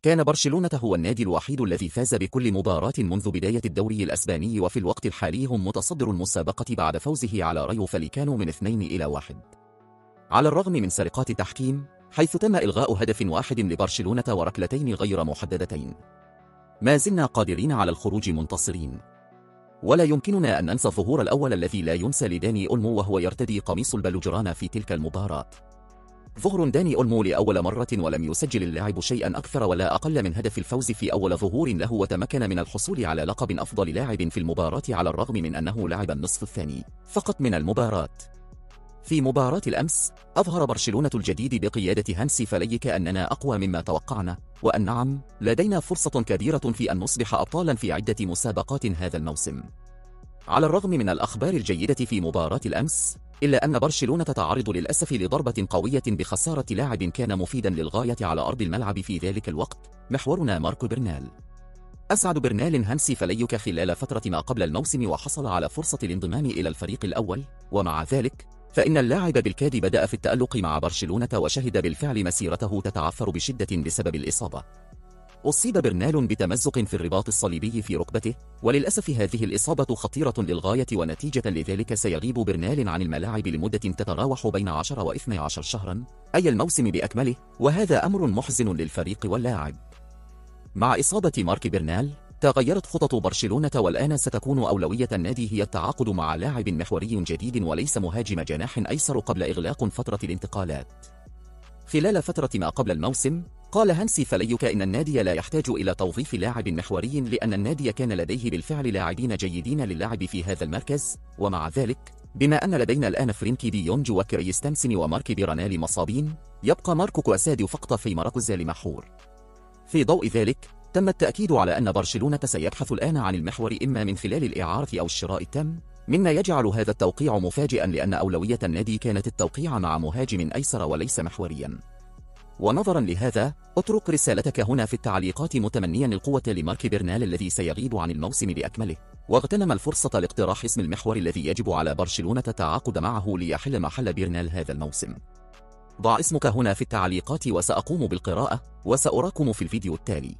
كان برشلونة هو النادي الوحيد الذي فاز بكل مباراة منذ بداية الدوري الأسباني، وفي الوقت الحالي هم متصدر المسابقة بعد فوزه على رايو فاليكانو من 2-1. على الرغم من سرقات التحكيم، حيث تم إلغاء هدف واحد لبرشلونة وركلتين غير محددتين، ما زلنا قادرين على الخروج منتصرين. ولا يمكننا أن ننسى الظهور الأول الذي لا ينسى لداني أولمو، وهو يرتدي قميص البلوجرانا في تلك المباراة. ظهور داني أولمو لأول مرة، ولم يسجل اللاعب شيئا أكثر ولا أقل من هدف الفوز في أول ظهور له، وتمكن من الحصول على لقب أفضل لاعب في المباراة على الرغم من أنه لعب النصف الثاني فقط من المباراة. في مباراة الأمس أظهر برشلونة الجديد بقيادة هانسي فليك أننا أقوى مما توقعنا، وأن نعم لدينا فرصة كبيرة في أن نصبح أبطالا في عدة مسابقات هذا الموسم. على الرغم من الأخبار الجيدة في مباراة الأمس، إلا أن برشلونة تتعرض للأسف لضربة قوية بخسارة لاعب كان مفيدا للغاية على أرض الملعب في ذلك الوقت، محورنا ماركو برنال. أسعد برنال هانسي فليك خلال فترة ما قبل الموسم، وحصل على فرصة الانضمام إلى الفريق الأول، ومع ذلك فإن اللاعب بالكاد بدأ في التألق مع برشلونة، وشهد بالفعل مسيرته تتعثر بشدة بسبب الإصابة. أصيب برنال بتمزق في الرباط الصليبي في ركبته، وللأسف هذه الإصابة خطيرة للغاية، ونتيجة لذلك سيغيب برنال عن الملاعب لمدة تتراوح بين 10 و12 شهرا، أي الموسم بأكمله، وهذا أمر محزن للفريق واللاعب. مع إصابة مارك برنال تغيرت خطط برشلونة، والآن ستكون أولوية النادي هي التعاقد مع لاعب محوري جديد وليس مهاجم جناح أيسر قبل إغلاق فترة الانتقالات. خلال فترة ما قبل الموسم قال هانسي فليك إن النادي لا يحتاج إلى توظيف لاعب محوري، لأن النادي كان لديه بالفعل لاعبين جيدين للعب في هذا المركز، ومع ذلك بما أن لدينا الآن فرينكي دي يونج وكريستنسن ومارك برنال مصابين، يبقى ماركو كواساديو فقط في مركز المحور. في ضوء ذلك تم التأكيد على أن برشلونة سيبحث الآن عن المحور، إما من خلال الإعارة أو الشراء التام، مما يجعل هذا التوقيع مفاجئا، لأن أولوية النادي كانت التوقيع مع مهاجم أيسر وليس محوريا. ونظرا لهذا اترك رسالتك هنا في التعليقات متمنيا القوة لمارك برنال الذي سيغيب عن الموسم بأكمله، واغتنم الفرصة لاقتراح اسم المحور الذي يجب على برشلونة التعاقد معه ليحل محل برنال هذا الموسم. ضع اسمك هنا في التعليقات وسأقوم بالقراءة، وسأراكم في الفيديو التالي.